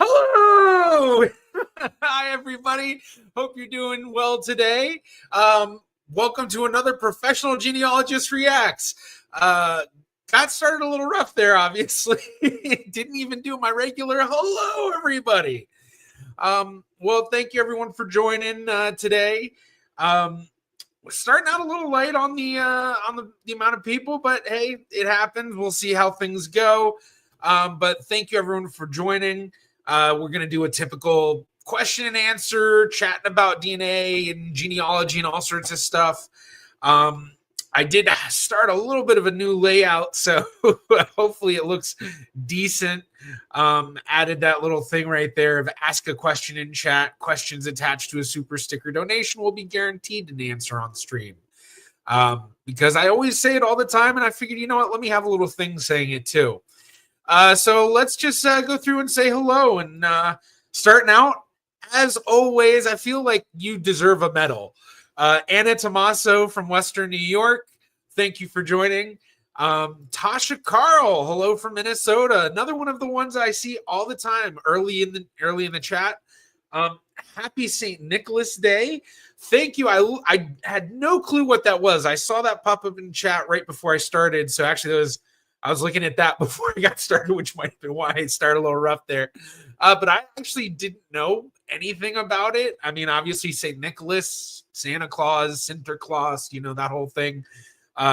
Hello! Hi, everybody. Hope you're doing well today. Welcome to another Professional Genealogist Reacts. Got started a little rough there, obviously. Didn't even do my regular hello, everybody. Well, thank you, everyone, for joining today. We're starting out a little late on the amount of people, but hey, it happens. We'll see how things go. But thank you, everyone, for joining. We're going to do a typical question and answer, chatting about DNA and genealogy and all sorts of stuff. I did start a little bit of a new layout, so hopefully it looks decent. Added that little thing right there of ask a question in chat. Questions attached to a super sticker donation will be guaranteed an answer on stream. because I always say it all the time, and I figured, you know what, let me have a little thing saying it too. So let's just go through and say hello. And starting out, as always, I feel like you deserve a medal. Anna Tommaso from Western New York, thank you for joining. Tasha Carl, hello from Minnesota. Another one of the ones I see all the time early in the chat. Happy St. Nicholas Day. Thank you. I had no clue what that was. I saw that pop up in chat right before I started. So actually, I was looking at that before I got started, which might have been why I started a little rough there. But I actually didn't know anything about it. I mean, obviously, St. Nicholas, Santa Claus, Sinterklaas, that whole thing.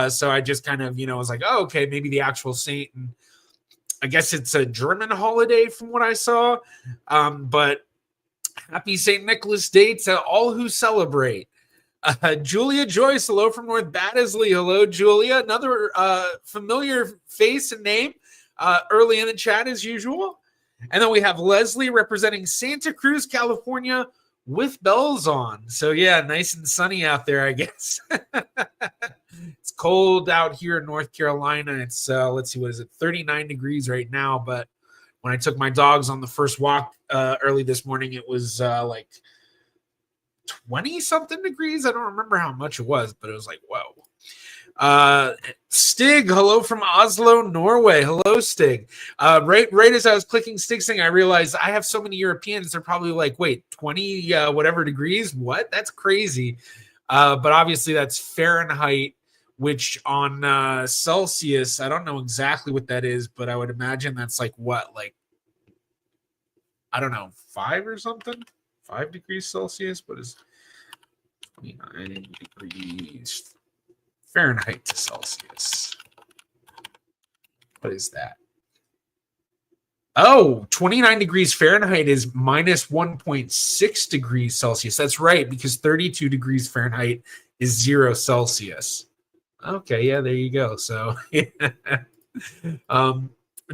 So I just kind of, was like, oh, okay, maybe the actual saint. And I guess it's a German holiday from what I saw. But happy St. Nicholas Day to all who celebrate. Julia Joyce, hello from North Baddesley. Hello, Julia. Another familiar face and name early in the chat as usual. And then we have Leslie representing Santa Cruz, California with bells on. So yeah, nice and sunny out there, I guess. It's cold out here in North Carolina. It's, let's see, what is it, 39 degrees right now. But when I took my dogs on the first walk early this morning, it was like 20-something degrees. I don't remember how much it was, but it was like, whoa. Stig, hello from Oslo, Norway. Hello, Stig. Right as I was clicking Stig's thing, I realized I have so many Europeans. They're probably like, wait, 20 whatever degrees? What? That's crazy. But obviously that's Fahrenheit, which on Celsius, I don't know exactly what that is, but I would imagine that's like what? Like, I don't know, 5 or something? 5 degrees Celsius? What is 29 degrees Fahrenheit to Celsius? What is that? Oh, 29 degrees Fahrenheit is minus 1.6 degrees Celsius. That's right, because 32 degrees Fahrenheit is 0 Celsius. Okay, yeah, there you go. So,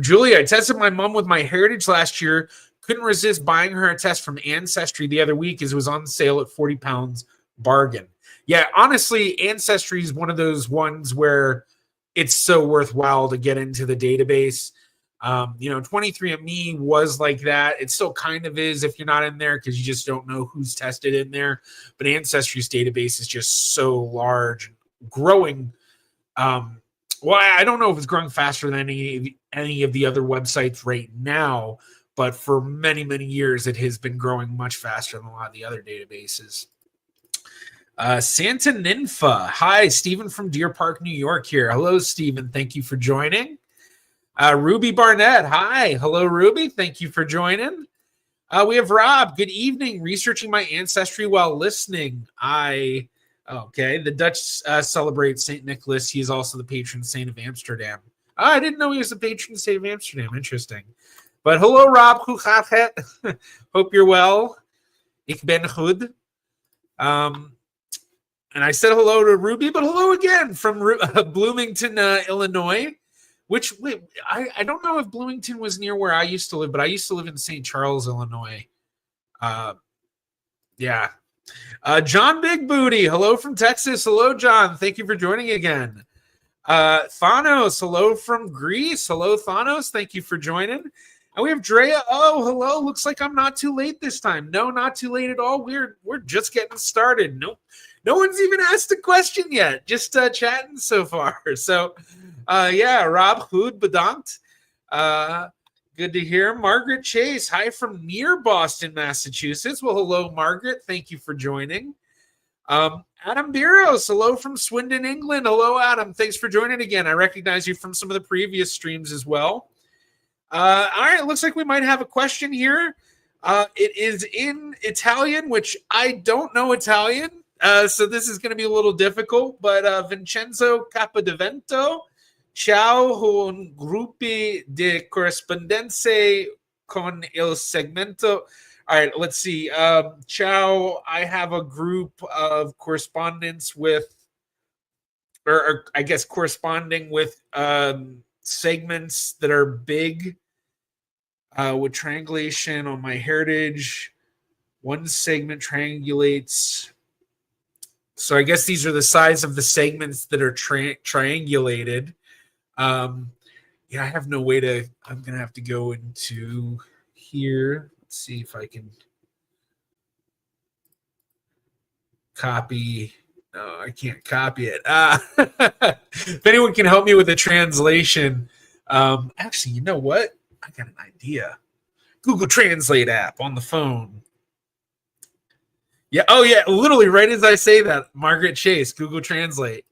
Julie, I tested my mom with my heritage last year. Couldn't resist buying her a test from Ancestry the other week as it was on sale at 40 pounds bargain. Yeah, honestly, Ancestry is one of those ones where it's so worthwhile to get into the database. 23andMe was like that. It still kind of is if you're not in there because you just don't know who's tested in there. But Ancestry's database is just so large and growing. Well, I don't know if it's growing faster than any of the other websites right now, but for many, many years, it has been growing much faster than a lot of the other databases. Santa Ninfa. Hi, Stephen from Deer Park, New York here. Hello, Stephen. Thank you for joining. Ruby Barnett. Hi. Hello, Ruby. Thank you for joining. We have Rob. Good evening. Researching my ancestry while listening. Okay. The Dutch celebrate St. Nicholas. He is also the patron saint of Amsterdam. I didn't know he was the patron saint of Amsterdam. Interesting. But hello, Rob. Hoe gaat het? Hope you're well. Ik ben goed. And I said hello to Ruby, but hello again from Bloomington, Illinois. Which, wait, I don't know if Bloomington was near where I used to live, but I used to live in St. Charles, Illinois. Yeah. John Big Booty, hello from Texas. Hello, John. Thank you for joining again. Thanos, hello from Greece. Hello, Thanos. Thank you for joining. And we have Drea. Oh, hello. Looks like I'm not too late this time. No, not too late at all. We're just getting started. Nope. No one's even asked a question yet. Just chatting so far. So, yeah, Rob Hood bedankt. Good to hear. Margaret Chase. Hi from near Boston, Massachusetts. Well, hello, Margaret. Thank you for joining. Adam Biros. Hello from Swindon, England. Hello, Adam. Thanks for joining again. I recognize you from some of the previous streams as well. All right. It looks like we might have a question here. It is in Italian, which I don't know Italian. So this is going to be a little difficult, but Vincenzo Capodevento, ciao un gruppi di corrispondenze con il segmento. All right, let's see. Ciao, I have a group of correspondence with, or I guess corresponding with segments that are big with triangulation on my heritage. One segment triangulates So I guess these are the size of the segments that are triangulated. Yeah, I have no way to. I'm gonna have to go into here. Let's see if I can copy. No, I can't copy it. If anyone can help me with the translation, actually, you know what? I got an idea. Google Translate app on the phone. Yeah. Oh, yeah. Literally, right as I say that, Margaret Chase, Google Translate.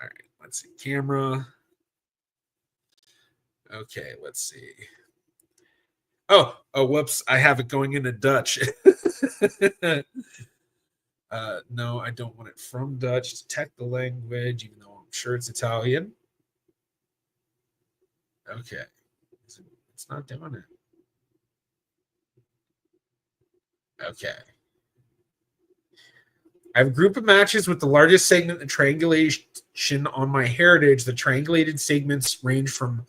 All right. Let's see. Camera. Okay. Let's see. Oh, whoops. I have it going into Dutch. No, I don't want it from Dutch. Detect the language, even though I'm sure it's Italian. Okay. It's not doing it. Okay. I have a group of matches with the largest segment in triangulation on my heritage. The triangulated segments range from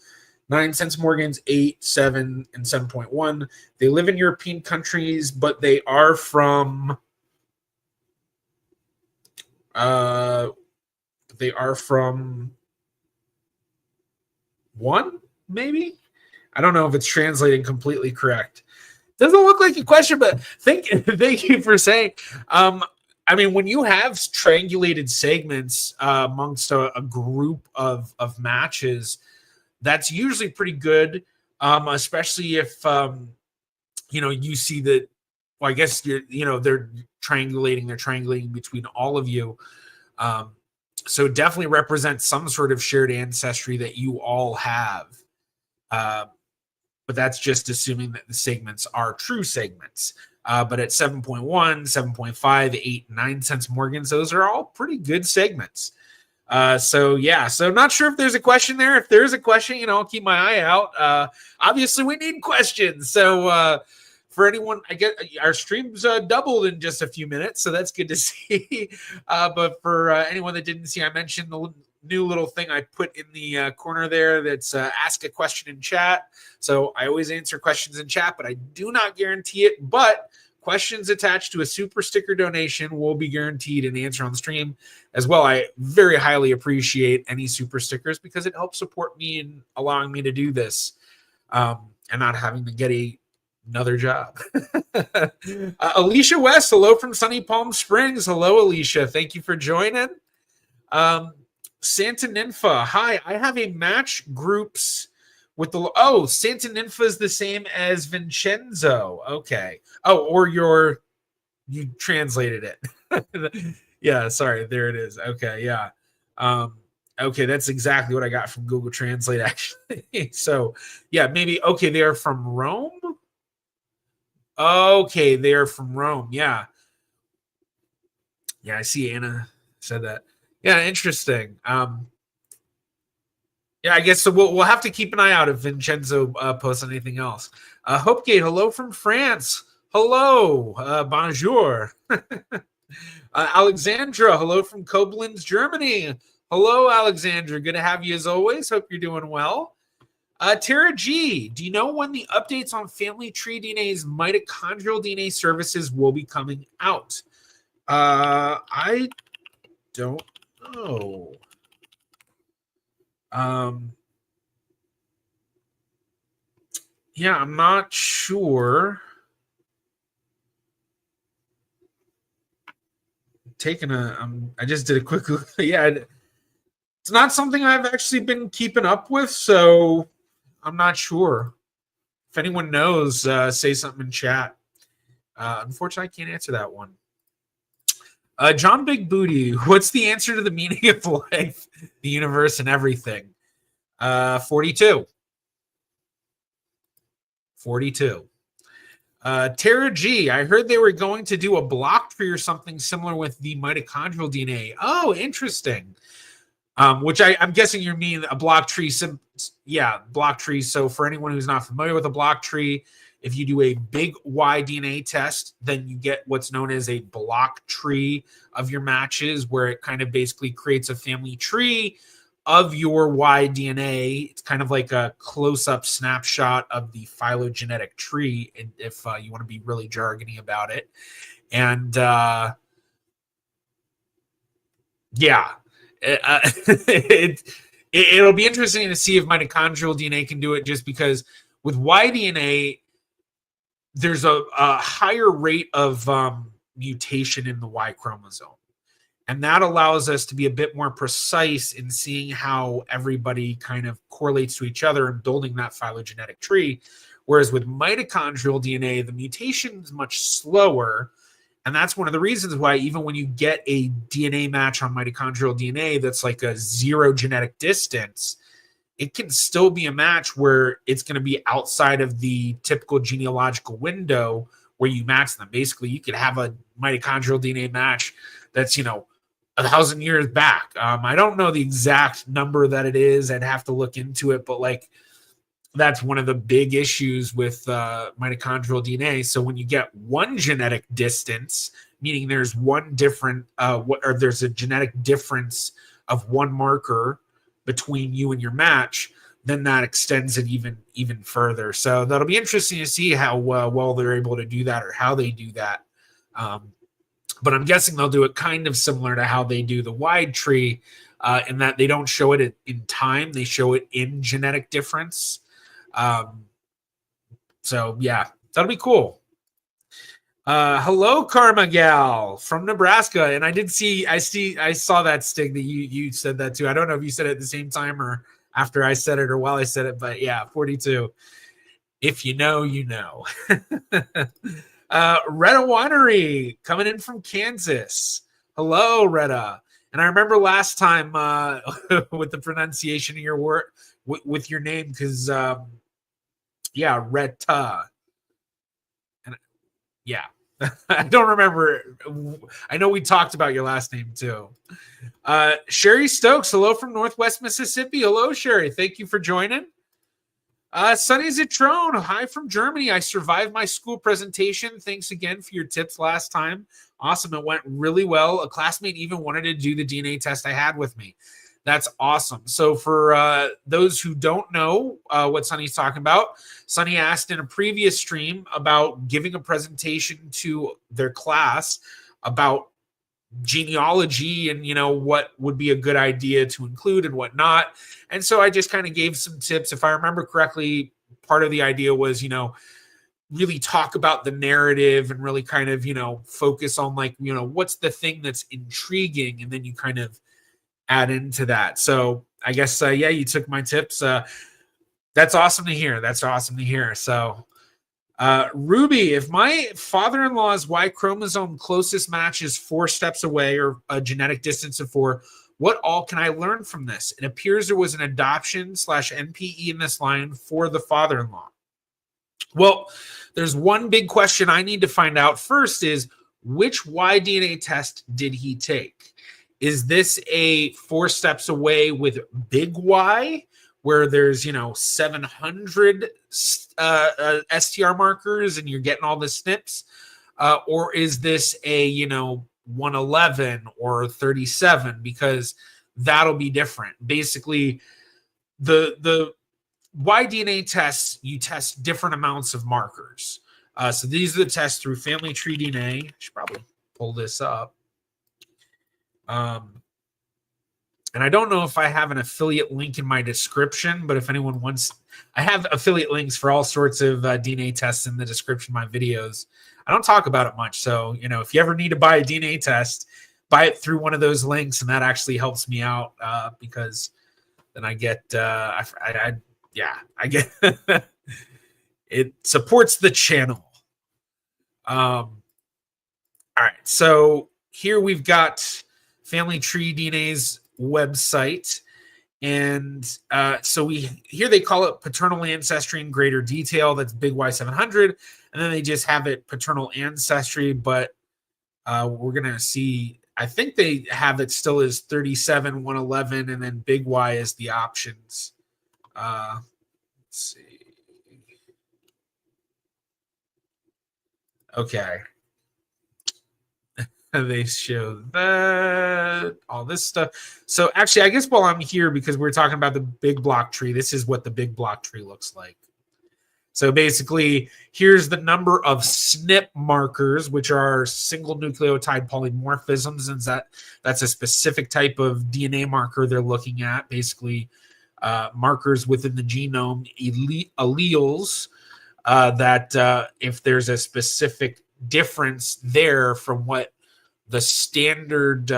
9 cents Morgans, 8, 7, and 7.1. They live in European countries, but they are from one, maybe? I don't know if it's translating completely correct. Doesn't look like a question, but thank you for saying. I mean, when you have triangulated segments amongst a group of matches, that's usually pretty good, especially if you see that. Well, I guess they're triangulating between all of you. So definitely represents some sort of shared ancestry that you all have. But that's just assuming that the segments are true segments. But at 7.1, 7.5, 8, 9 cents Morgans, those are all pretty good segments. So not sure if there's a question there. If there's a question, I'll keep my eye out. Obviously, we need questions. So for anyone, I get our streams doubled in just a few minutes, so that's good to see. But for anyone that didn't see, I mentioned the new little thing I put in the corner there that's ask a question in chat. So I always answer questions in chat, but I do not guarantee it. But questions attached to a super sticker donation will be guaranteed an answer on the stream as well. I very highly appreciate any super stickers because it helps support me in allowing me to do this and not having to get another job. Alicia West, hello from sunny Palm Springs. Hello, Alicia. Thank you for joining. Santa Ninfa, hi. I have a match groups with the Santa Ninfa is the same as Vincenzo. Okay. Or you translated it. Yeah, sorry. There it is. Okay, yeah. Okay, that's exactly what I got from Google Translate, actually. So yeah, maybe they are from Rome. Okay, they are from Rome. Yeah. Yeah, I see Anna said that. Yeah, interesting. Yeah, I guess so. We'll have to keep an eye out if Vincenzo posts anything else. Hopegate, hello from France. Hello, bonjour. Alexandra, hello from Koblenz, Germany. Hello, Alexandra. Good to have you as always. Hope you're doing well. Tara G, do you know when the updates on Family Tree DNA's mitochondrial DNA services will be coming out? I don't know. Yeah, I'm not sure. I just did a quick yeah, it's not something I've actually been keeping up with, so I'm not sure. If anyone knows, say something in chat. Unfortunately, I can't answer that one. John Big Booty, what's the answer to the meaning of life, the universe, and everything? 42. 42. Tara G, I heard they were going to do a block tree or something similar with the mitochondrial DNA. Oh, interesting. Which I'm guessing you mean a block tree. Block tree. So for anyone who's not familiar with a block tree, if you do a big Y DNA test, then you get what's known as a block tree of your matches, where it kind of basically creates a family tree of your Y DNA. It's kind of like a close-up snapshot of the phylogenetic tree, if you want to be really jargony about it. And Yeah. It'll be interesting to see if mitochondrial DNA can do it, just because with Y DNA, there's a higher rate of mutation in the Y chromosome. And that allows us to be a bit more precise in seeing how everybody kind of correlates to each other and building that phylogenetic tree. Whereas with mitochondrial DNA, the mutation is much slower. And that's one of the reasons why, even when you get a DNA match on mitochondrial DNA that's like a 0 genetic distance, it can still be a match where it's going to be outside of the typical genealogical window where you match them. Basically, you could have a mitochondrial DNA match that's, 1,000 years back. I don't know the exact number that it is. I'd have to look into it, but like, that's one of the big issues with mitochondrial DNA. So when you get one genetic distance, meaning there's one different, or there's a genetic difference of one marker between you and your match, then that extends it even further. So that'll be interesting to see how well they're able to do that, or how they do that. But I'm guessing they'll do it kind of similar to how they do the wide tree, in that they don't show it in time, they show it in genetic difference. So yeah, that'll be cool. Hello, Karma Gal from Nebraska. And I saw that, Stig, that you said that too. I don't know if you said it at the same time or after I said it or while I said it, but yeah, 42. If you know, you know. Retta Winery coming in from Kansas. Hello, Retta. And I remember last time with the pronunciation of your word with your name, because yeah, Retta. And yeah, I don't remember. I know we talked about your last name too. Sherry Stokes, hello from Northwest Mississippi. Hello, Sherry. Thank you for joining. Sunny Zitrone, hi from Germany. I survived my school presentation. Thanks again for your tips last time. Awesome. It went really well. A classmate even wanted to do the DNA test I had with me. That's awesome. So for those who don't know what Sunny's talking about, Sunny asked in a previous stream about giving a presentation to their class about genealogy and what would be a good idea to include and what not. And so I just kind of gave some tips. If I remember correctly, part of the idea was really talk about the narrative and really kind of focus on like what's the thing that's intriguing, and then you kind of add into that. So I guess yeah, you took my tips. That's awesome to hear. So Ruby, if my father-in-law's Y chromosome closest match is 4 steps away, or a genetic distance of 4, what all can I learn from this? It appears there was an adoption/NPE in this line for the father-in-law. Well, there's one big question I need to find out first is, which Y DNA test did he take? Is this a 4 steps away with big Y, where there's 700 STR markers and you're getting all the SNPs, or is this a 111 or 37? Because that'll be different. Basically, the Y DNA tests, you test different amounts of markers. So these are the tests through Family Tree DNA. I should probably pull this up. And I don't know if I have an affiliate link in my description, but if anyone wants, I have affiliate links for all sorts of DNA tests in the description of my videos. I don't talk about it much. So, if you ever need to buy a DNA test, buy it through one of those links. And that actually helps me out because then I get, I get, it supports the channel. All right. So here we've got Family Tree DNA's website, and so here they call it paternal ancestry in greater detail. That's big Y700, and then they just have it paternal ancestry, but we're gonna see, I think they have it still as 37, 111, and then big Y is the options. Let's see. Okay. They show that, all this stuff. So actually, I guess while I'm here, because we're talking about the big block tree, this is what the big block tree looks like. So basically, here's the number of SNP markers, which are single nucleotide polymorphisms, and that's a specific type of DNA marker they're looking at. Basically, markers within the genome, alleles that if there's a specific difference there from what the standard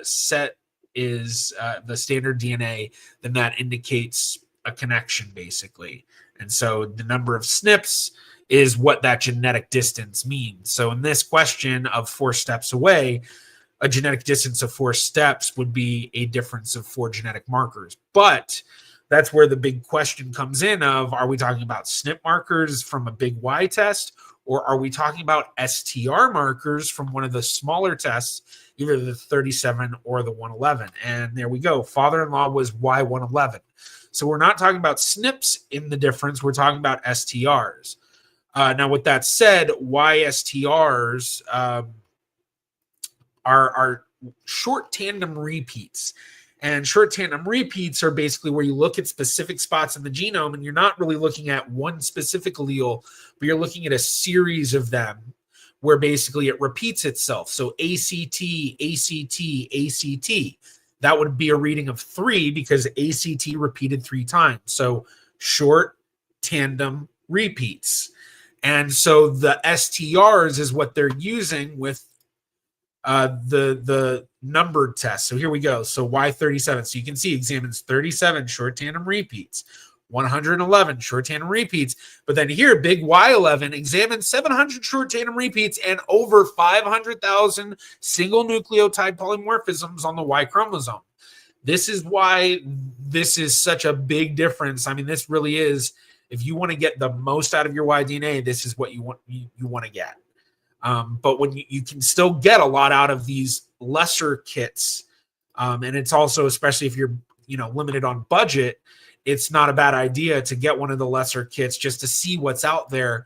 set is, the standard DNA, then that indicates a connection, basically. And so the number of SNPs is what that genetic distance means. So in this question of 4 steps away, a genetic distance of 4 steps would be a difference of 4 genetic markers. But that's where the big question comes in of, are we talking about SNP markers from a big Y test, or are we talking about STR markers from one of the smaller tests, either the 37 or the 111? And there we go. Father-in-law was Y111. So we're not talking about SNPs in the difference. We're talking about STRs. Now, with that said, YSTRs are short tandem repeats. And short tandem repeats are basically where you look at specific spots in the genome, and you're not really looking at one specific allele, but you're looking at a series of them where basically it repeats itself. So ACT, ACT, ACT. That would be a reading of 3 because ACT repeated 3 times. So short tandem repeats. And so the STRs is what they're using with the numbered test. So here we go. So Y37. So you can see examines 37 short tandem repeats, 111 short tandem repeats. But then here, big Y11 examines 700 short tandem repeats and over 500,000 single nucleotide polymorphisms on the Y chromosome. This is why this is such a big difference. I mean, this really is, if you want to get the most out of your Y DNA, this is what you want to get. But when you can still get a lot out of these lesser kits, and it's also, especially if you're limited on budget, it's not a bad idea to get one of the lesser kits just to see what's out there.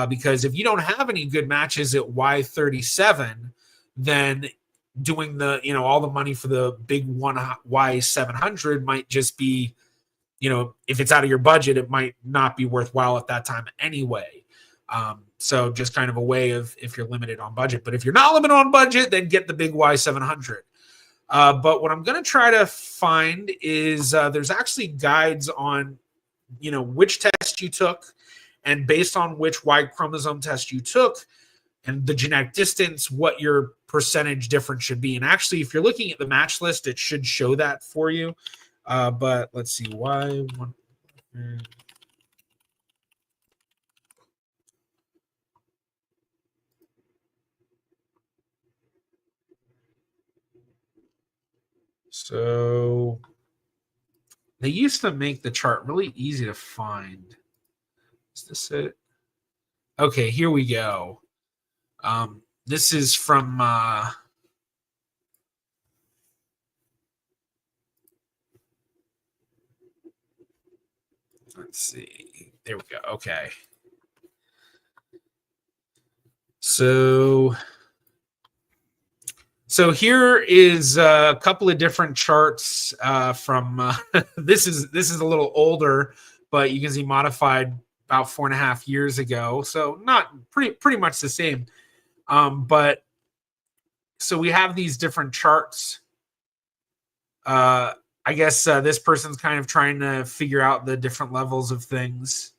Because if you don't have any good matches at Y37, then doing the all the money for the big one Y700 might just be, if it's out of your budget, it might not be worthwhile at that time anyway. So just kind of a way of, if you're limited on budget. But if you're not limited on budget, then get the big Y700. But what I'm going to try to find is there's actually guides on, which test you took, and based on which Y chromosome test you took and the genetic distance, what your percentage difference should be. And actually, if you're looking at the match list, it should show that for you. But let's see, Y1. So they used to make the chart really easy to find. Is this it? Okay, here we go. This is from let's see. There we go. Okay. So here is a couple of different charts from this is a little older, but you can see modified about 4.5 years ago. So not pretty much the same. But so we have these different charts. I guess this person's kind of trying to figure out the different levels of things.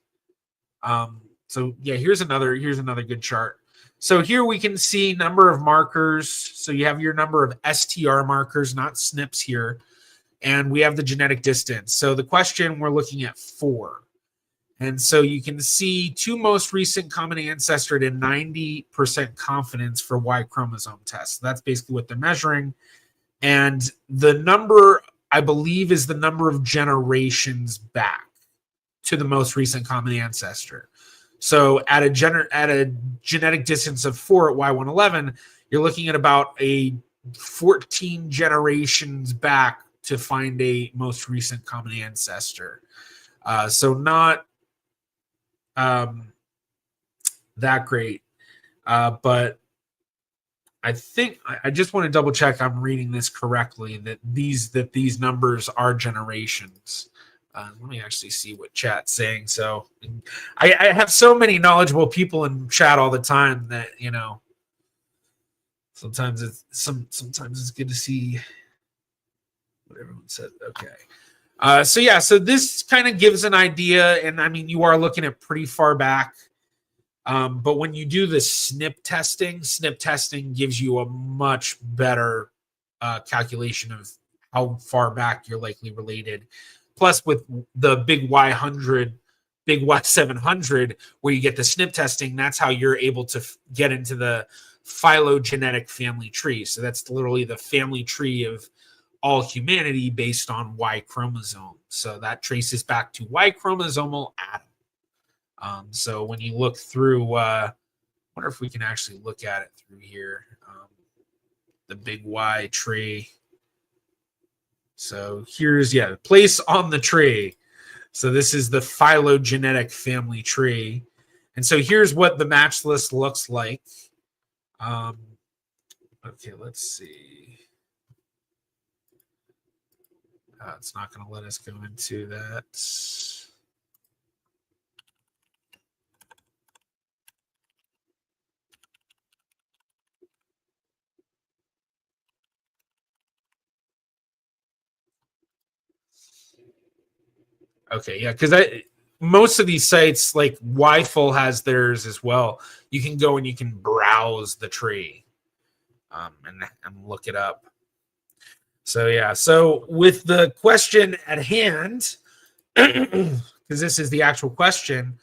So yeah, here's another good chart. So here we can see number of markers. So you have your number of STR markers, not SNPs here. And we have the genetic distance. So the question, we're looking at 4. And so you can see 2 most recent common ancestor at 90% confidence for Y chromosome tests. So that's basically what they're measuring. And the number, I believe, is the number of generations back to the most recent common ancestor. So at a genetic distance of 4 at Y111, you're looking at about a 14 generations back to find a most recent common ancestor. So not that great. But I think I just want to double check I'm reading this correctly, that these numbers are generations. Let me actually see what chat's saying. So I have so many knowledgeable people in chat all the time that, sometimes it's good to see what everyone said. Okay. So this kind of gives an idea, and I mean, you are looking at pretty far back. But when you do the SNP testing gives you a much better calculation of how far back you're likely related. Plus, with the big Y100, big Y700, where you get the SNP testing, that's how you're able to get into the phylogenetic family tree. So that's literally the family tree of all humanity based on Y chromosome. So that traces back to Y chromosomal Adam. So when you look through, I wonder if we can actually look at it through here, the big Y tree. So here's, place on the tree. So this is the phylogenetic family tree. And so here's what the match list looks like. Okay, let's see. It's not going to let us go into that. Okay, yeah, because most of these sites, like Yful has theirs as well. You can go and you can browse the tree and look it up. So yeah, so with the question at hand, because this is the actual question,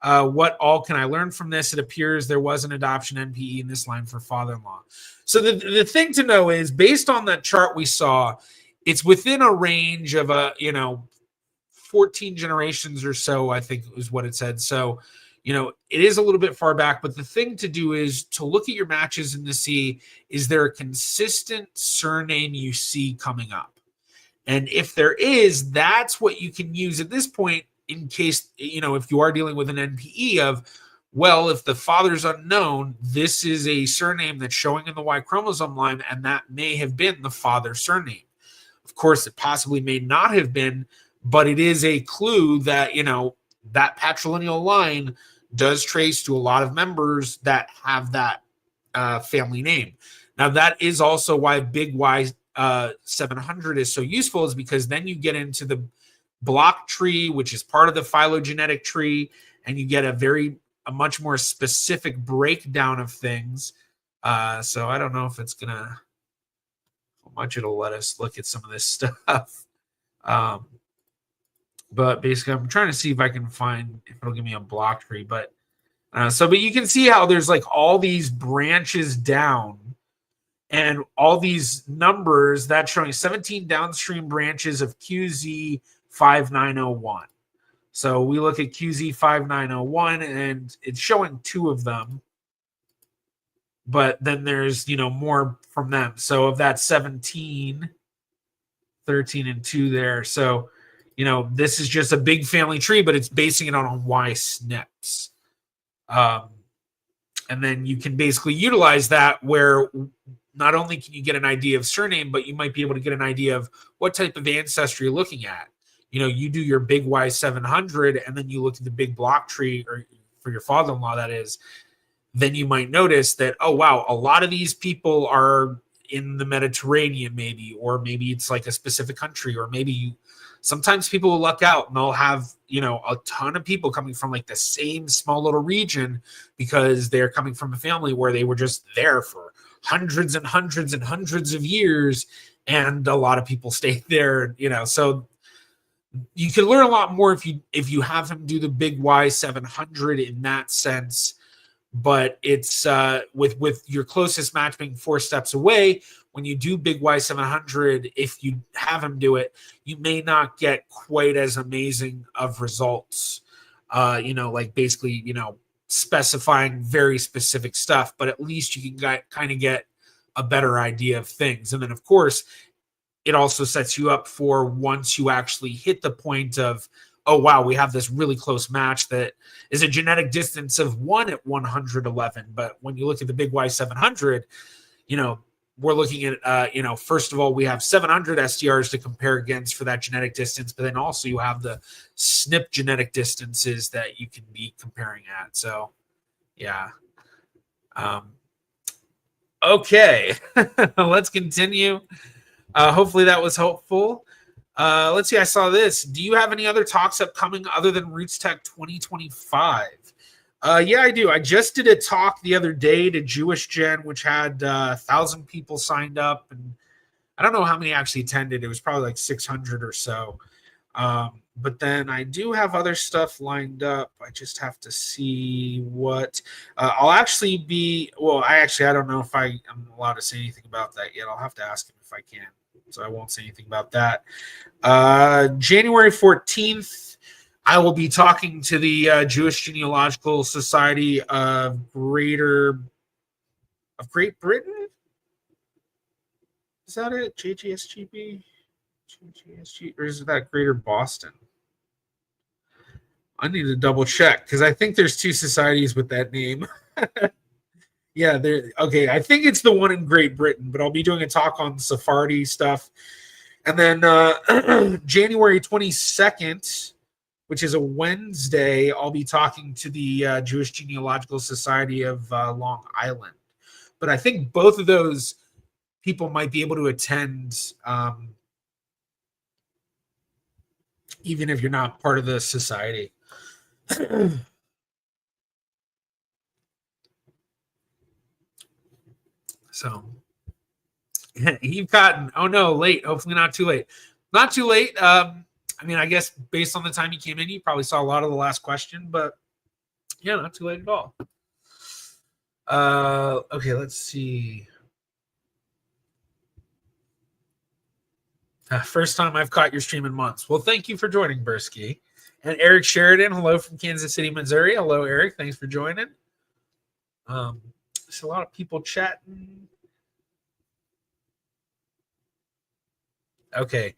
what all can I learn from this? It appears there was an adoption NPE in this line for father-in-law. So the thing to know is, based on that chart we saw, it's within a range of 14 generations or so, I think is what it said. So, it is a little bit far back, but the thing to do is to look at your matches and to see, is there a consistent surname you see coming up? And if there is, that's what you can use at this point in case, if you are dealing with an NPE of, well, if the father's unknown, this is a surname that's showing in the Y chromosome line, and that may have been the father's surname. Of course, it possibly may not have been, but it is a clue that, that patrilineal line does trace to a lot of members that have that family name. Now, that is also why big Y 700 is so useful, is because then you get into the block tree, which is part of the phylogenetic tree, and you get a much more specific breakdown of things. So I don't know if it's how much it'll let us look at some of this stuff. But basically, I'm trying to see if I can find if it'll give me a block tree. But you can see how there's like all these branches down, and all these numbers that's showing 17 downstream branches of QZ 5901. So we look at QZ 5901, and it's showing 2 of them. But then there's more from them. So of that 17, 13 and 2 there. So this is just a big family tree, but it's basing it on Y SNPs. And then you can basically utilize that, where not only can you get an idea of surname, but you might be able to get an idea of what type of ancestry you're looking at. You do your big Y700, and then you look at the big block tree, or for your father-in-law, that is. Then you might notice that, oh, wow, a lot of these people are in the Mediterranean, maybe, or maybe it's like a specific country, or maybe sometimes people will luck out and they'll have, a ton of people coming from like the same small little region, because they're coming from a family where they were just there for hundreds and hundreds and hundreds of years, and a lot of people stayed there, so you can learn a lot more if you have him do the big Y700 in that sense. But it's with your closest match being 4 steps away, when you do big Y700, if you have him do it, you may not get quite as amazing of results, like basically, specifying very specific stuff, but at least you can kind of get a better idea of things. And then, of course, it also sets you up for once you actually hit the point of, oh, wow, we have this really close match that is a genetic distance of 1 at 111. But when you look at the big Y700, we're looking at, first of all, we have 700 STRs to compare against for that genetic distance, but then also you have the SNP genetic distances that you can be comparing at. So, yeah. Okay, let's continue. Hopefully that was helpful. Let's see. I saw this. Do you have any other talks upcoming other than Roots Tech 2025? Yeah, I do. I just did a talk the other day to Jewish Gen, which had 1,000 people signed up, and I don't know how many actually attended. It was probably like 600 or so. But then I do have other stuff lined up. I just have to see what I'll actually be. Well, I don't know if I'm allowed to say anything about that yet. I'll have to ask him if I can. So I won't say anything about that. January 14th. I will be talking to the Jewish Genealogical Society of Great Britain. Is that it? JGSGB? JGSG? Or is that Greater Boston? I need to double check because I think there's two societies with that name. Yeah, okay. I think it's the one in Great Britain, but I'll be doing a talk on Sephardi stuff. And then January 22nd, which is a Wednesday, I'll be talking to the Jewish Genealogical Society of Long Island. But I think both of those people might be able to attend, even if you're not part of the society. So, Eve Cotton. Oh no, late. Hopefully not too late. Not too late. I mean, I guess based on the time you came in, you probably saw a lot of the last question, but yeah, not too late at all. Okay, let's see. First time I've caught your stream in months. Well, thank you for joining, Bursky. And Eric Sheridan, hello from Kansas City, Missouri. Hello, Eric. Thanks for joining. There's a lot of people chatting. Okay.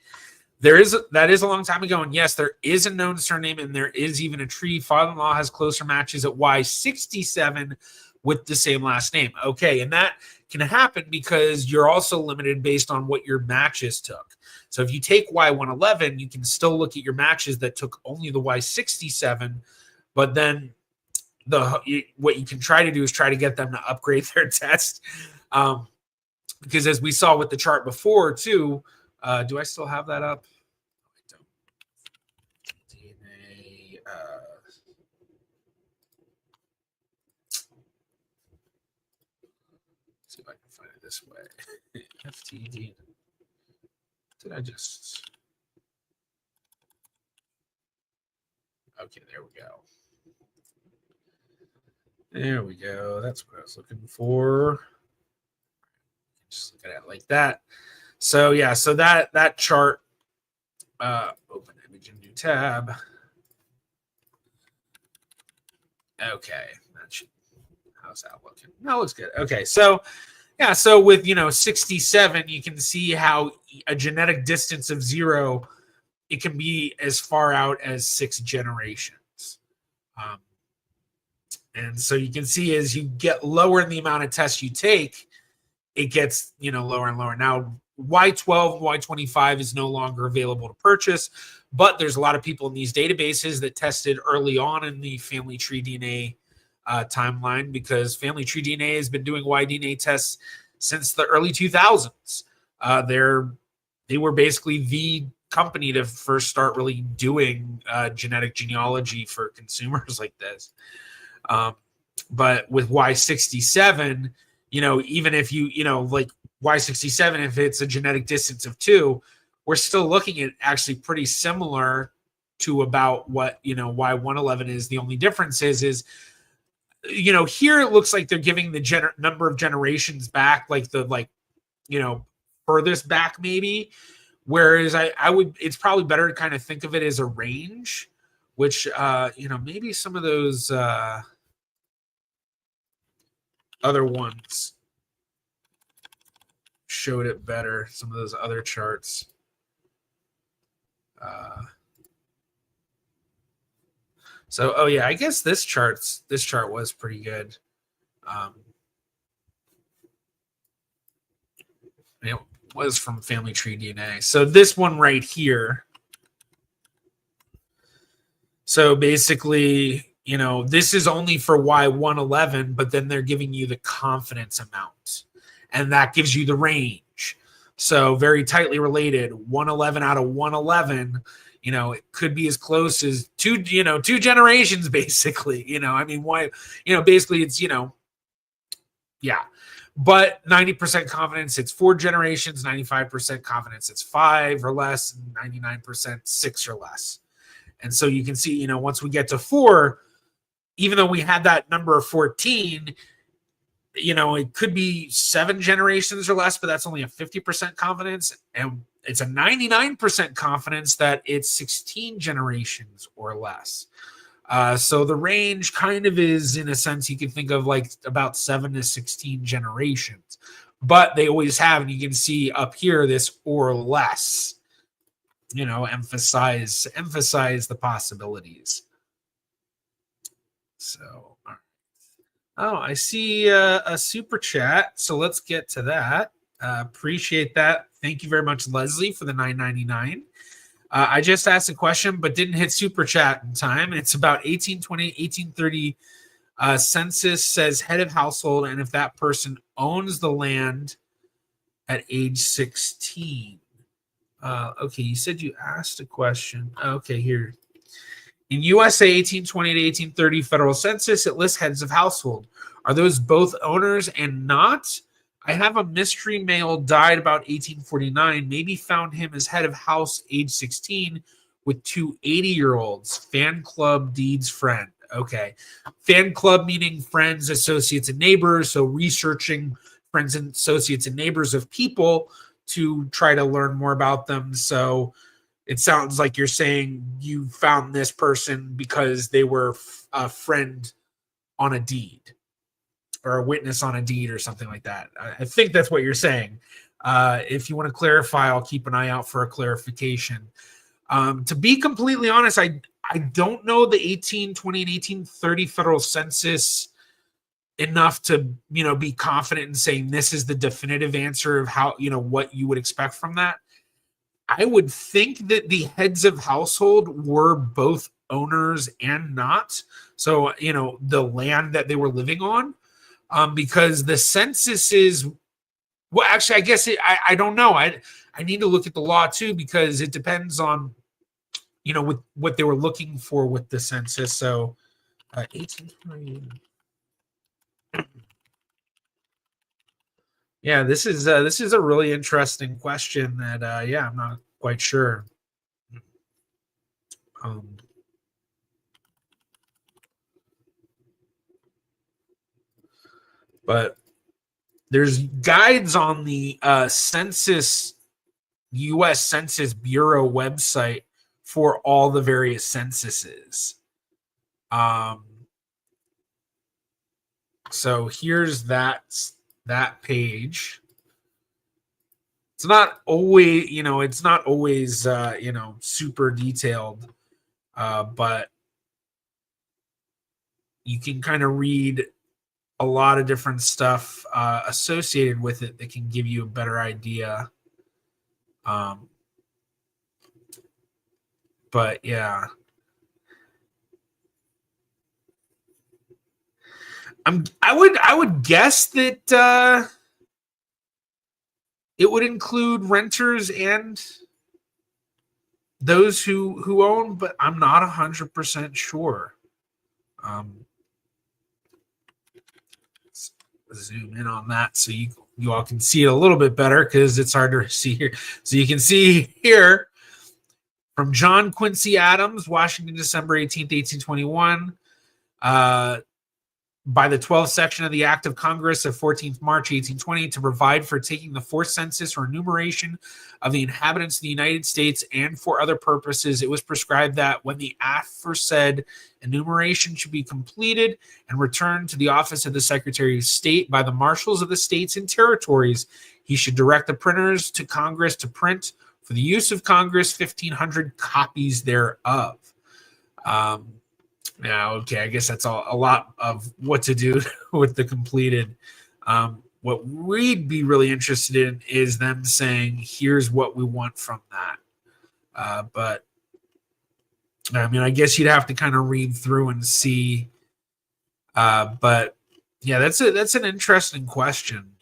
That is a long time ago, and yes, there is a known surname, and there is even a tree. Father-in-law has closer matches at Y67 with the same last name. Okay, and that can happen because you're also limited based on what your matches took. So if you take Y111, you can still look at your matches that took only the Y67, but then what you can try to do is try to get them to upgrade their test, because as we saw with the chart before too. Do I still have that up? I don't. DNA. See if I can find it this way. FTD. Did I just? Okay, there we go. There we go. That's what I was looking for. Just look at it like that. So yeah, so that chart, open image and new tab. Okay, how's that looking? That looks good. Okay, so yeah, so with 67, you can see how a genetic distance of 0, it can be as far out as 6 generations. And so you can see as you get lower in the amount of tests you take, it gets lower and lower. Now Y12 and Y25 is no longer available to purchase, but there's a lot of people in these databases that tested early on in the family tree DNA timeline, because family tree DNA has been doing Y-DNA tests since the early 2000s. They were basically the company to first start really doing genetic genealogy for consumers like this. But with Y67, even if like Y67, if it's a genetic distance of 2, we're still looking at actually pretty similar to about what Y111 is. The only difference is here it looks like they're giving the number of generations back, like the furthest back maybe, whereas it's probably better to kind of think of it as a range, which maybe some of those other ones showed it better. Some of those other charts. So, yeah, I guess this chart was pretty good. It was from Family Tree DNA. So this one right here. So basically, this is only for Y111, but then they're giving you the confidence amount, and that gives you the range. So very tightly related. 111 out of 111. It could be as close as two generations, basically. I mean, why? Basically, it's yeah. But 90% confidence, it's 4 generations. 95% confidence, it's 5 or less. And 99%, 6 or less. And so you can see, once we get to 4, even though we had that number of 14, it could be 7 generations or less, but that's only a 50% confidence. And it's a 99% confidence that it's 16 generations or less. So the range kind of is, in a sense, you can think of like about 7 to 16 generations. But they always have, and you can see up here, this or less. Emphasize the possibilities. So, all right. Oh, I see a super chat. So let's get to that. Appreciate that. Thank you very much, Leslie, for the $9.99. I just asked a question, but didn't hit super chat in time. It's about 1820, 1830 census says head of household, and if that person owns the land at age 16. Okay, you said you asked a question. Okay, here. In USA 1820 to 1830 federal census, it lists heads of household. Are those both owners and not? I have a mystery male died about 1849. Maybe found him as head of house age 16 with 2 80-year-olds. Fan club deeds friend. Okay. Fan club meaning friends, associates, and neighbors. So researching friends and associates and neighbors of people to try to learn more about them. So it sounds like you're saying you found this person because they were a friend on a deed or a witness on a deed or something like that. I think that's what you're saying. If you want to clarify, I'll keep an eye out for a clarification. To be completely honest, I don't know the 1820 and 1830 federal census enough to be confident in saying this is the definitive answer of how what you would expect from that. I would think that the heads of household were both owners and not. So the land that they were living on, because the census is actually I guess I don't know. I need to look at the law too, because it depends on with what they were looking for with the census. So 1820. Yeah, this is a really interesting question that I'm not quite sure. But there's guides on the Census U.S. Census Bureau website for all the various censuses. So here's that page. It's not always, super detailed, but you can kind of read a lot of different stuff associated with it that can give you a better idea. But yeah. I would guess that it would include renters and those who own, but I'm not 100% sure. Let's zoom in on that so you all can see it a little bit better, because it's hard to see here. So you can see here from John Quincy Adams, Washington, December 18th, 1821. By the 12th section of the Act of Congress of 14th March 1820 to provide for taking the forced census or enumeration of the inhabitants of the United States and for other purposes, it was prescribed that when the aforesaid enumeration should be completed and returned to the office of the Secretary of State by the marshals of the states and territories, he should direct the printers to Congress to print for the use of Congress 1,500 copies thereof. Yeah, okay, I guess that's a lot of what to do with the completed. what we'd be really interested in is them saying, here's what we want from that. But I mean, I guess you'd have to kind of read through and see. But yeah, that's an interesting question.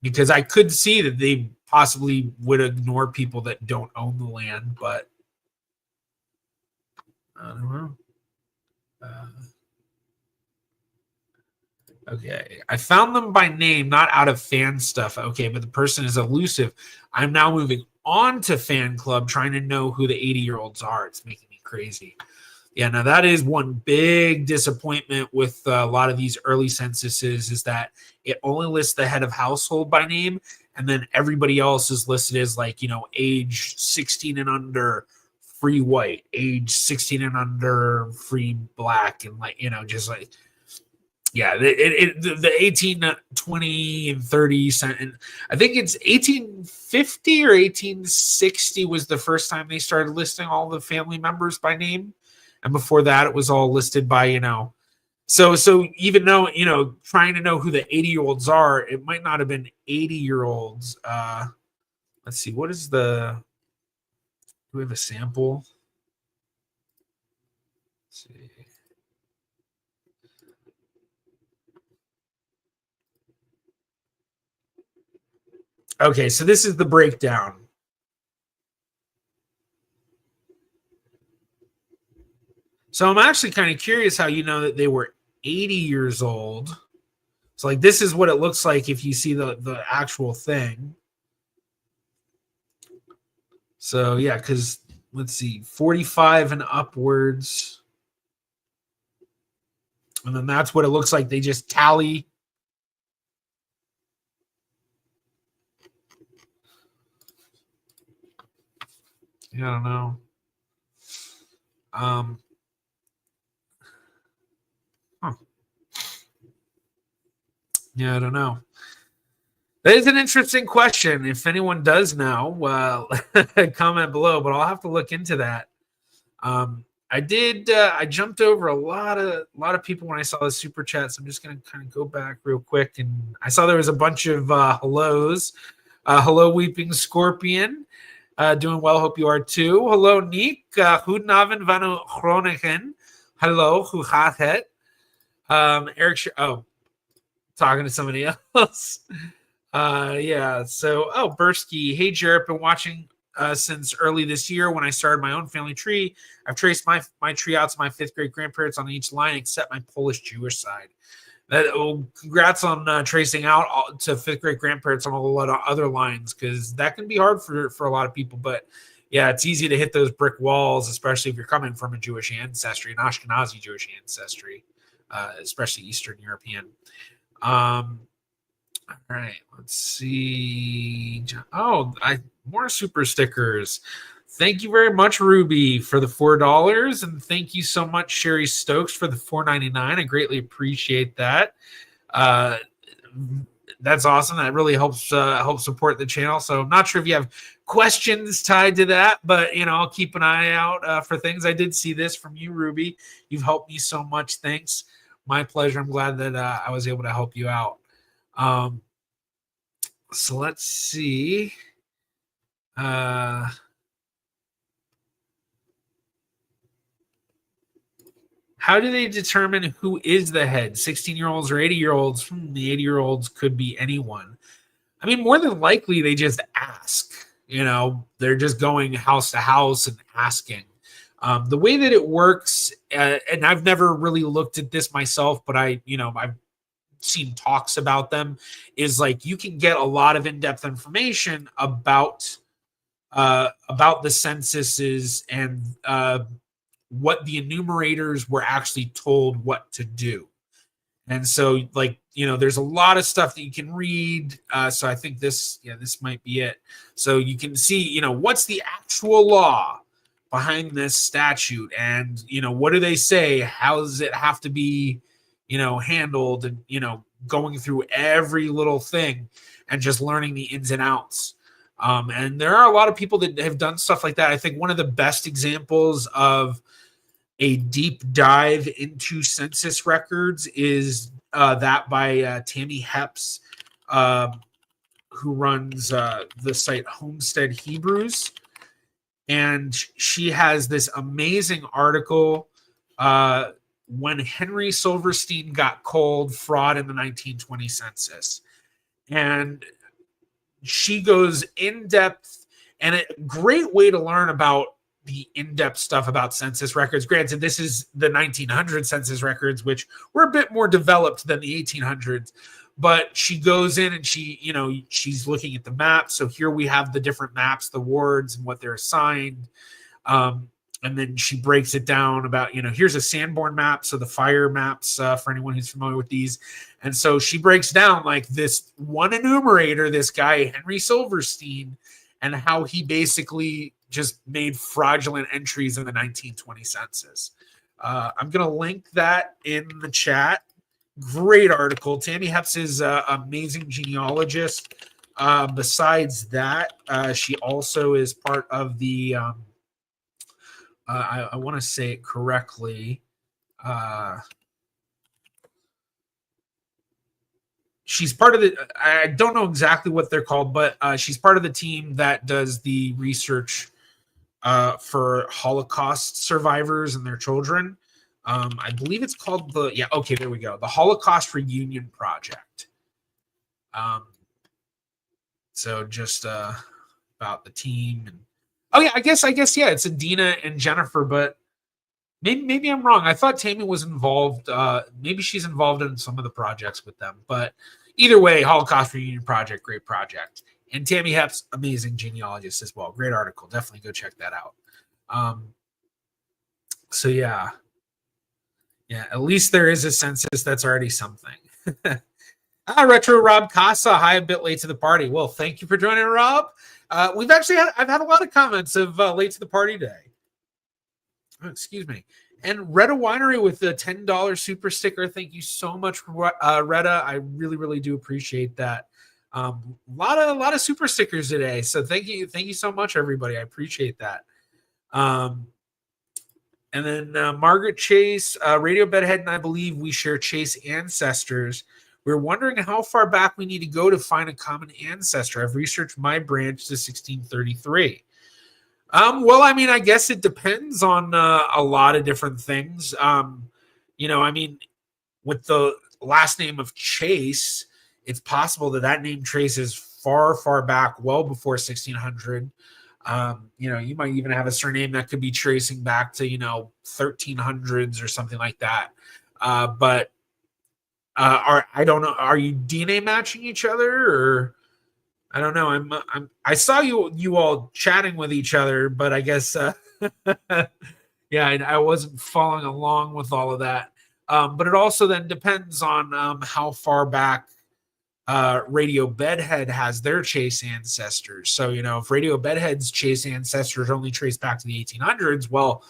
Because I could see that they possibly would ignore people that don't own the land, but I don't know. Okay, I found them by name, not out of fan stuff. Okay, but the person is elusive. I'm now moving on to fan club, trying to know who the 80-year-olds are. It's making me crazy. Yeah, now that is one big disappointment with a lot of these early censuses is that it only lists the head of household by name, and then everybody else is listed as like, age 16 and under, free white, age 16 and under, free black, and like, just like, yeah, the 18, 20, and 30 cent, and I think it's 1850 or 1860 was the first time they started listing all the family members by name. And before that, it was all listed by, so even though, trying to know who the 80-year-olds are, it might not have been 80-year-olds. Let's see, do we have a sample? Let's see. Okay, so this is the breakdown. So I'm actually kind of curious how you know that they were 80 years old. So like this is what it looks like if you see the actual thing. So yeah, because let's see, 45 and upwards. And then that's what it looks like. They just tally. Yeah, I don't know. Yeah, I don't know. That is an interesting question. If anyone does know, well, comment below. But I'll have to look into that. I did. I jumped over a lot of people when I saw the super chats. I'm just gonna kind of go back real quick, and I saw there was a bunch of hellos. Hello, Weeping Scorpion. Doing well. Hope you are too. Hello, Nick. Goedenavond van Groningen. Hello, hoe gaat het? Eric. Talking to somebody else. Yeah. So, Bursky. Hey, Jared. Been watching since early this year when I started my own family tree. I've traced my tree out to my 5th grade grandparents on each line except my Polish Jewish side. Congrats on tracing out to 5th grade grandparents on a lot of other lines, because that can be hard for a lot of people. But yeah, it's easy to hit those brick walls, especially if you're coming from a Jewish ancestry, an Ashkenazi Jewish ancestry, especially Eastern European. All right, let's see. More super stickers. Thank you very much, Ruby, for the $4, and thank you so much, Sherry Stokes, for the $4.99. I greatly appreciate that. That's awesome. That really helps support the channel. So I'm not sure if you have questions tied to that, but I'll keep an eye out for things. I did see this from you, Ruby. You've helped me so much. Thanks. My pleasure. I'm glad that I was able to help you out. So let's see. How do they determine who is the head? 16-year-olds or 80-year-olds? The 80-year-olds could be anyone. I mean, more than likely, they just ask. They're just going house to house and asking. The way that it works, and I've never really looked at this myself, but I've seen talks about them, is like you can get a lot of in-depth information about the censuses and what the enumerators were actually told what to do. And so, there's a lot of stuff that you can read. So I think this might be it. So you can see, what's the actual law behind this statute, and what do they say? How does it have to be, handled, and going through every little thing and just learning the ins and outs. And there are a lot of people that have done stuff like that. I think one of the best examples of a deep dive into census records is that by Tammy Hepps, who runs the site Homestead Hebrews. And she has this amazing article, when Henry Silverstein got cold, fraud in the 1920 census. And she goes in depth, and a great way to learn about the in-depth stuff about census records. Granted, this is the 1900 census records, which were a bit more developed than the 1800s. But she goes in and she's looking at the maps. So here we have the different maps, the wards and what they're assigned. And then she breaks it down about, here's a Sanborn map. So the fire maps, for anyone who's familiar with these. And so she breaks down like this one enumerator, this guy, Henry Silverstein, and how he basically just made fraudulent entries in the 1920 census. I'm going to link that in the chat. Great article. Tammy Hepps is an amazing genealogist. Besides that, she also is part of the, I want to say it correctly. She's part of the, I don't know exactly what they're called, but she's part of the team that does the research for Holocaust survivors and their children. I believe it's called there we go. The Holocaust Reunion Project. So just about the team. And I guess, it's Adina and Jennifer, but maybe I'm wrong. I thought Tammy was involved. Maybe she's involved in some of the projects with them, but either way, Holocaust Reunion Project, great project. And Tammy Hepps, amazing genealogist as well. Great article. Definitely go check that out. So yeah, at least there is a census. That's already something. Retro Rob Casa. Hi, a bit late to the party. Well, thank you for joining, Rob. I've had a lot of comments of late to the party day. Oh, excuse me. And Retta Winery with the $10 super sticker. Thank you so much, Retta. I really, really do appreciate that. A lot of super stickers today. So thank you so much, everybody. I appreciate that. And then Margaret Chase, Radio Bedhead, and I believe we share Chase ancestors. We're wondering how far back we need to go to find a common ancestor. I've researched my branch to 1633. Well, I mean, I guess it depends on a lot of different things. With the last name of Chase, it's possible that name traces far, far back, well before 1600. You might even have a surname that could be tracing back to 1300s or something like that. But I don't know. Are you DNA matching each other, or I don't know. I saw you all chatting with each other, but I guess I wasn't following along with all of that. But it also then depends on how far back Radio Bedhead has their Chase ancestors. So, if Radio Bedhead's Chase ancestors only trace back to the 1800s, well,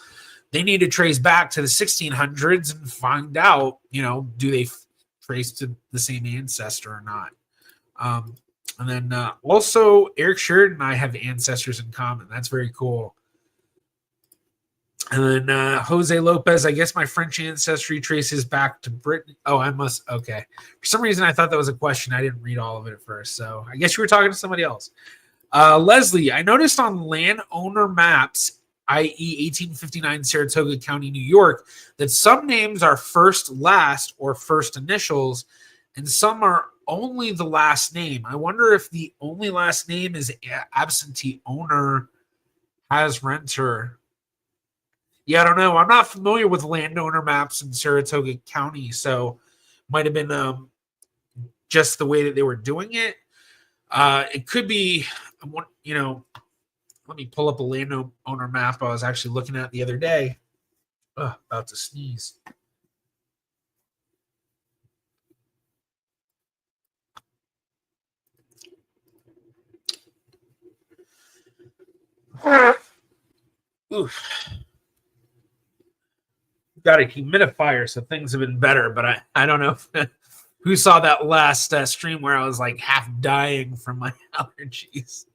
they need to trace back to the 1600s and find out, do they trace to the same ancestor or not? And then also Eric Sheridan and I have ancestors in common. That's very cool. And then Jose Lopez, I guess my French ancestry traces back to Britain. Oh, I must. Okay. For some reason, I thought that was a question. I didn't read all of it at first. So I guess you were talking to somebody else. Leslie, I noticed on landowner maps, i.e. 1859 Saratoga County, New York, that some names are first, last, or first initials, and some are only the last name. I wonder if the only last name is absentee owner, has renter. Yeah, I don't know. I'm not familiar with landowner maps in Saratoga County, so might have been just the way that they were doing it. It could be, let me pull up a landowner map I was actually looking at the other day. About to sneeze. Oof. Got a humidifier, so things have been better, but I don't know who saw that last stream where I was like half dying from my allergies.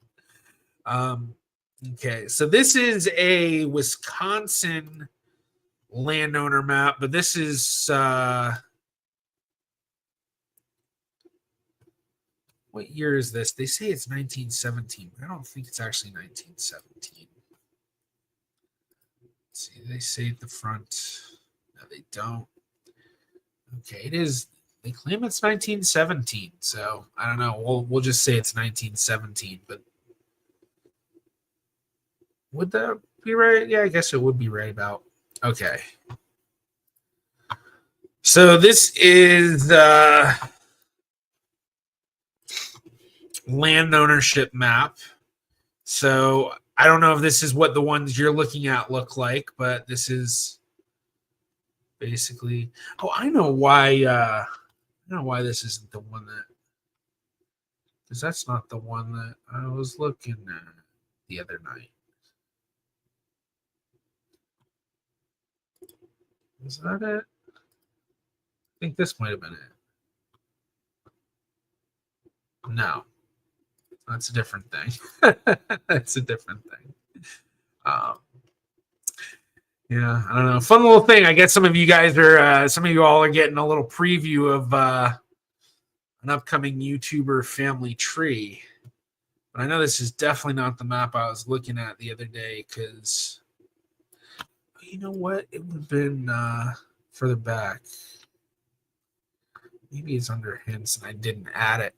Okay, so this is a Wisconsin landowner map, but this is what year is this? They say it's 1917, but I don't think it's actually 1917. Let's see, they say at the front. No, they don't. Okay, it is. They claim it's 1917, so I don't know. We'll just say it's 1917, but would that be right? Yeah, I guess it would be right about. Okay. So this is land ownership map. So I don't know if this is what the ones you're looking at look like, but this is basically. Oh, I know why. I don't know why this isn't the one that. Because that's not the one that I was looking at the other night. Is that it? I think this might have been it. No, that's a different thing. That's a different thing. Yeah, I don't know. Fun little thing. I guess some of you guys are, some of you all are getting a little preview of an upcoming YouTuber family tree. But I know this is definitely not the map I was looking at the other day because, you know what? It would have been further back. Maybe it's under hints and I didn't add it.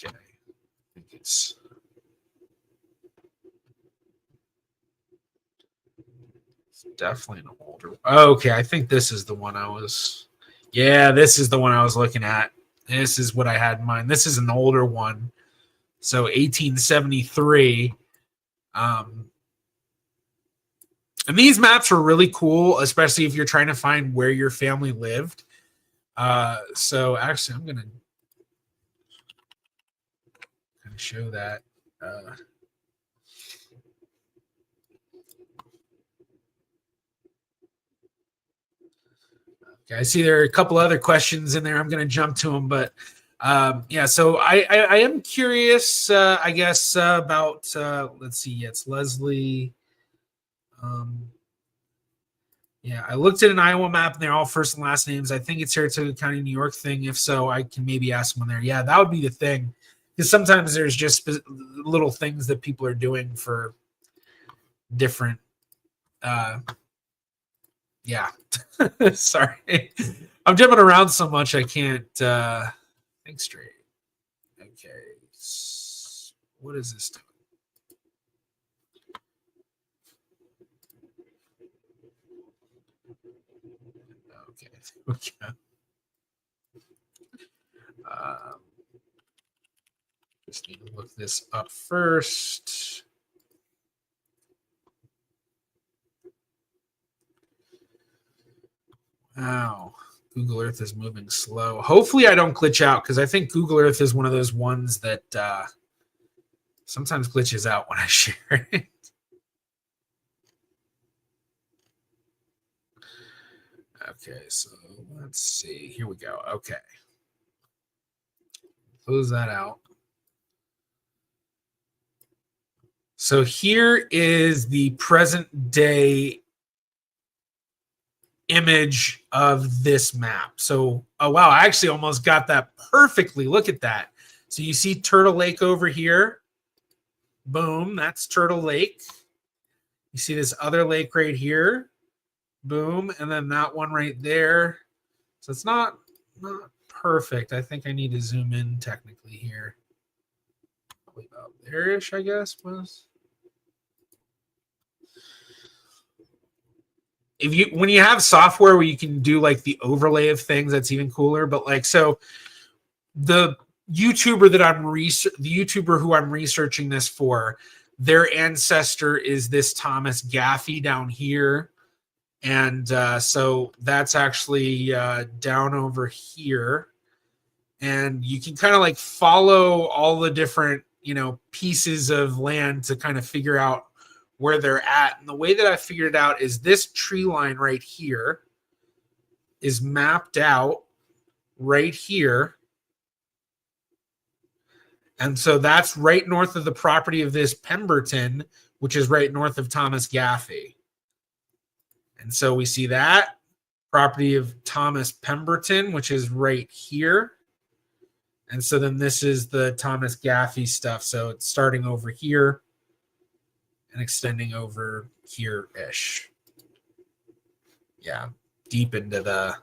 Okay. I think it's definitely an older. Okay, I think this is the one I was. Yeah, this is the one I was looking at. This is what I had in mind. This is an older one. So 1873. And these maps are really cool, especially if you're trying to find where your family lived. So actually, I'm going to kind of show that. Okay, I see there are a couple other questions in there. I'm going to jump to them, but yeah. So I am curious. I guess about let's see. Yeah, it's Leslie. Yeah, I looked at an Iowa map and they're all first and last names. I think it's Saratoga County, New York thing. If so, I can maybe ask them there. Yeah, that would be the thing. Because sometimes there's just little things that people are doing for different. Yeah. Sorry. I'm jumping around so much I can't think straight. Okay. What is this doing? Okay. Okay. Just need to look this up first. Wow. Google Earth is moving slow. Hopefully I don't glitch out because I think Google Earth is one of those ones that sometimes glitches out when I share it. Okay, so let's see. Here we go. Okay. Close that out. So here is the present day image of this map. So, oh wow, I actually almost got that perfectly. Look at that. So you see Turtle Lake over here. Boom, that's Turtle Lake. You see this other lake right here. Boom, and then that one right there. So it's not perfect. I think I need to zoom in technically here. Probably about there-ish, I guess, was. If you when you have software where you can do like the overlay of things, that's even cooler. But like, so the YouTuber who I'm researching this for, their ancestor is this Thomas Gaffey down here. And so that's actually down over here. And you can kind of like follow all the different, pieces of land to kind of figure out where they're at. And the way that I figured it out is this tree line right here is mapped out right here. And so that's right north of the property of this Pemberton, which is right north of Thomas Gaffey. And so we see that property of Thomas Pemberton, which is right here. And so then this is the Thomas Gaffey stuff. So it's starting over here and extending over here-ish. Yeah, deep into the,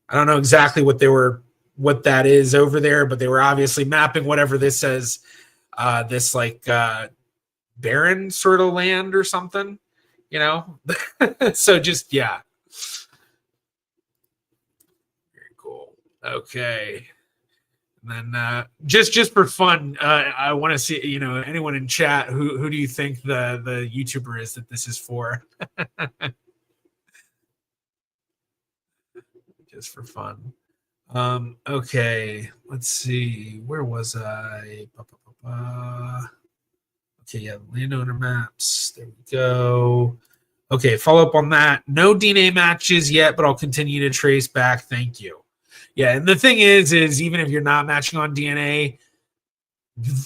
I don't know exactly what that is over there, but they were obviously mapping whatever this says, this like barren sort of land or something, you know? So just, yeah. Very cool. Okay. And then just for fun, I want to see, you know, anyone in chat, who do you think the YouTuber is that this is for? Just for fun. Okay, let's see. Where was I? Okay, yeah, landowner maps. There we go. Okay, follow up on that. No DNA matches yet, but I'll continue to trace back. Thank you. Yeah, and the thing is even if you're not matching on DNA,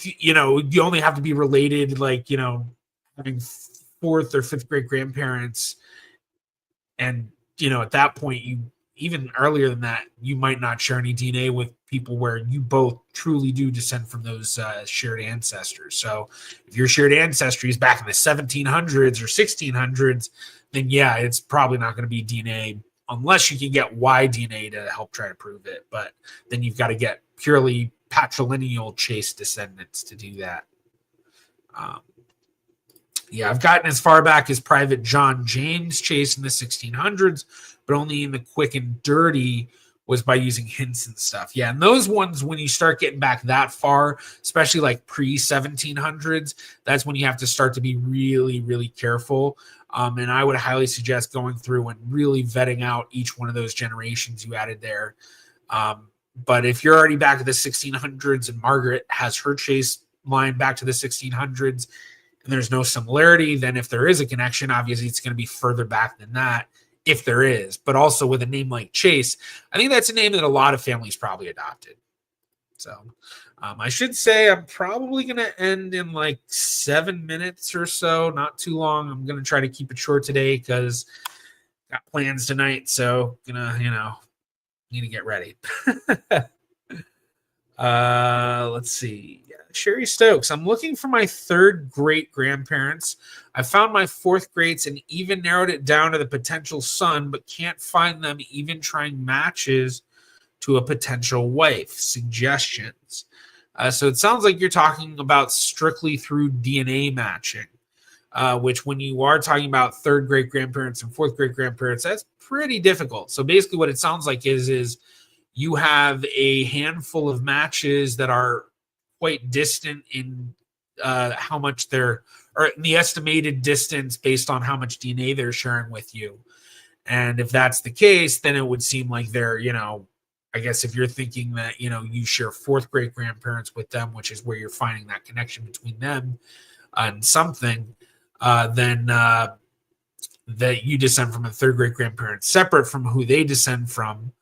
you know, you only have to be related, like, you know, having fourth or fifth great grandparents. And, you know, at that point, you even earlier than that, you might not share any DNA with people where you both truly do descend from those shared ancestors. So if your shared ancestry is back in the 1700s or 1600s, then yeah, it's probably not going to be DNA unless you can get Y DNA to help try to prove it. But then you've got to get purely patrilineal Chase descendants to do that. Yeah, I've gotten as far back as Private John James Chase in the 1600s, but only in the quick and dirty was by using hints and stuff. Yeah, and those ones, when you start getting back that far, especially like pre-1700s, that's when you have to start to be really, really careful. And I would highly suggest going through and really vetting out each one of those generations you added there. But if you're already back to the 1600s and Margaret has her Chase line back to the 1600s, and there's no similarity, then if there is a connection, obviously it's going to be further back than that, if there is. But also with a name like Chase, I think that's a name that a lot of families probably adopted. So I should say I'm probably going to end in like 7 minutes or so, not too long. I'm going to try to keep it short today because got plans tonight. So gonna, you know, need to get ready. Let's see. Sherry Stokes. I'm looking for my third great grandparents. I found my fourth greats and even narrowed it down to the potential son, but can't find them even trying matches to a potential wife. Suggestions. So it sounds like you're talking about strictly through DNA matching, which when you are talking about third great grandparents and fourth great grandparents, that's pretty difficult. So basically what it sounds like is you have a handful of matches that are quite distant in how much they're, or in the estimated distance based on how much DNA they're sharing with you. And if that's the case, then it would seem like they're, you know, I guess if you're thinking that, you know, you share fourth great grandparents with them, which is where you're finding that connection between them and something, then that you descend from a third great grandparent separate from who they descend from.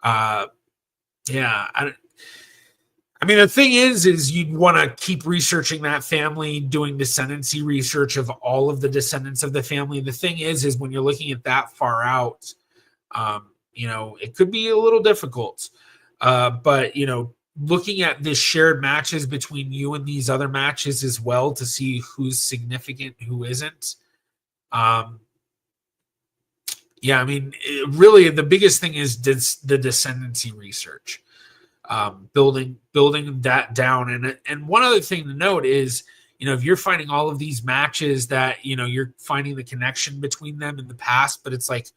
Yeah, I mean, the thing is you'd want to keep researching that family, doing descendancy research of all of the descendants of the family. The thing is when you're looking at that far out, you know, it could be a little difficult. But, you know, looking at the shared matches between you and these other matches as well to see who's significant, who isn't. Yeah, I mean, really the biggest thing is the descendancy research. Building that down. And one other thing to note is, you know, if you're finding all of these matches that, you know, you're finding the connection between them in the past, but it's like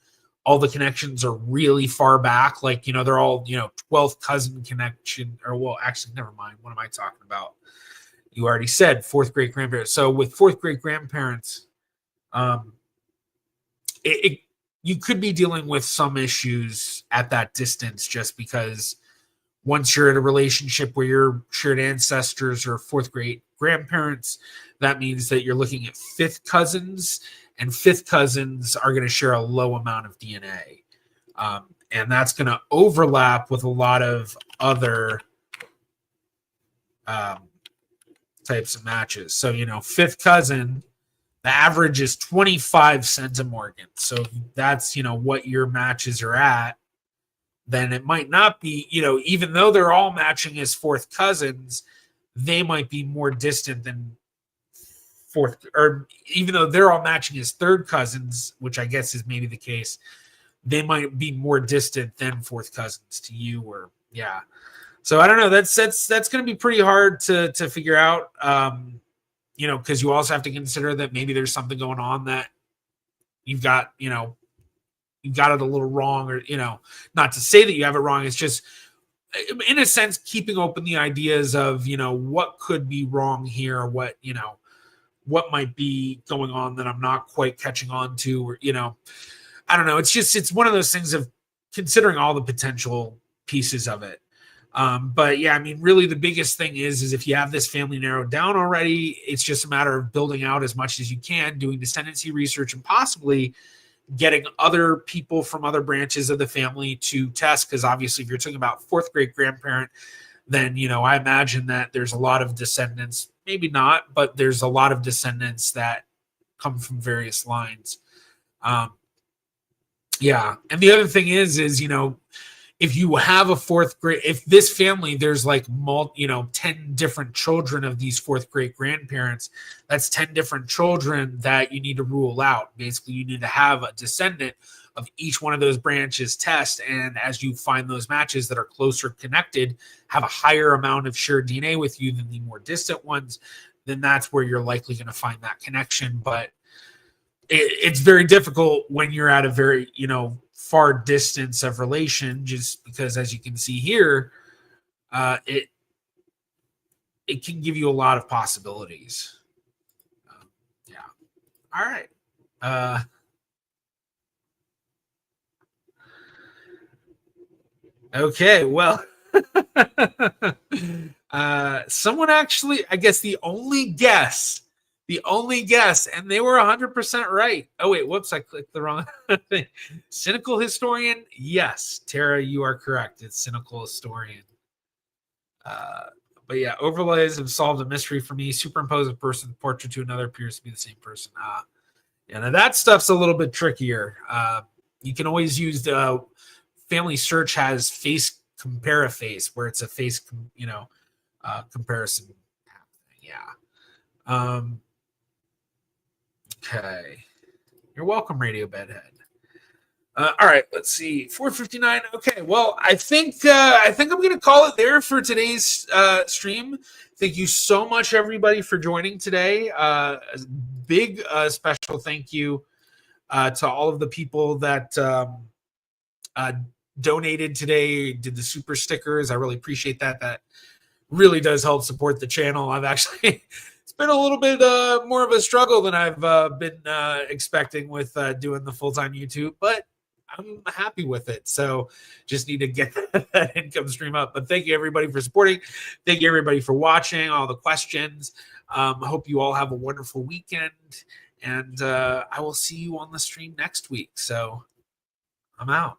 all the connections are really far back. Like, you know, they're all, you know, 12th cousin connection, or well, actually, never mind. What am I talking about? You already said fourth great grandparents. So with fourth great grandparents, you could be dealing with some issues at that distance just because once you're in a relationship where your shared ancestors are fourth great grandparents, that means that you're looking at fifth cousins, and fifth cousins are going to share a low amount of DNA. And that's going to overlap with a lot of other types of matches. So, fifth cousin, the average is 25 centimorgans. So if that's, what your matches are at, then it might not be, even though they're all matching as fourth cousins, they might be more distant than fourth, or even though they're all matching as third cousins, which I guess is maybe the case, they might be more distant than fourth cousins to you, or yeah. So I don't know. That's going to be pretty hard to figure out, because you also have to consider that maybe there's something going on that you've got, you got it a little wrong, or, not to say that you have it wrong. It's just, in a sense, keeping open the ideas of, what could be wrong here, or what might be going on that I'm not quite catching on to, or, I don't know. It's one of those things of considering all the potential pieces of it. But yeah, I mean, really the biggest thing is if you have this family narrowed down already, it's just a matter of building out as much as you can, doing descendancy research, and possibly getting other people from other branches of the family to test. Because obviously if you're talking about fourth great grandparent, then, I imagine that there's a lot of descendants, maybe not, but there's a lot of descendants that come from various lines. Yeah. And the other thing is, if you have a fourth grade, if this family, there's like 10 different children of these fourth great grandparents, that's 10 different children that you need to rule out. Basically, you need to have a descendant of each one of those branches test. And as you find those matches that are closer connected, have a higher amount of shared DNA with you than the more distant ones, then that's where you're likely going to find that connection. But it's very difficult when you're at a very, far distance of relation, just because, as you can see here, it can give you a lot of possibilities. Yeah. All right. Okay. Well, someone actually, I guess the only guess, and they were 100% right. Oh wait, whoops, I clicked the wrong thing. Cynical historian, yes, Tara, you are correct. It's cynical historian. But yeah, overlays have solved a mystery for me. Superimpose a person's portrait to another appears to be the same person. Yeah, now that stuff's a little bit trickier. You can always use the Family Search has face compare a face, where it's a face, comparison. Yeah. Okay. You're welcome, Radio Bedhead. All right, let's see. 4:59. Okay, well, I think I'm going to call it there for today's stream. Thank you so much, everybody, for joining today. A big special thank you to all of the people that donated today, did the super stickers. I really appreciate that. That really does help support the channel. I've actually it's been a little bit more of a struggle than I've been expecting with doing the full-time YouTube, but I'm happy with it. So just need to get that income stream up. But thank you, everybody, for supporting. Thank you, everybody, for watching, all the questions. I hope you all have a wonderful weekend, and I will see you on the stream next week. So I'm out.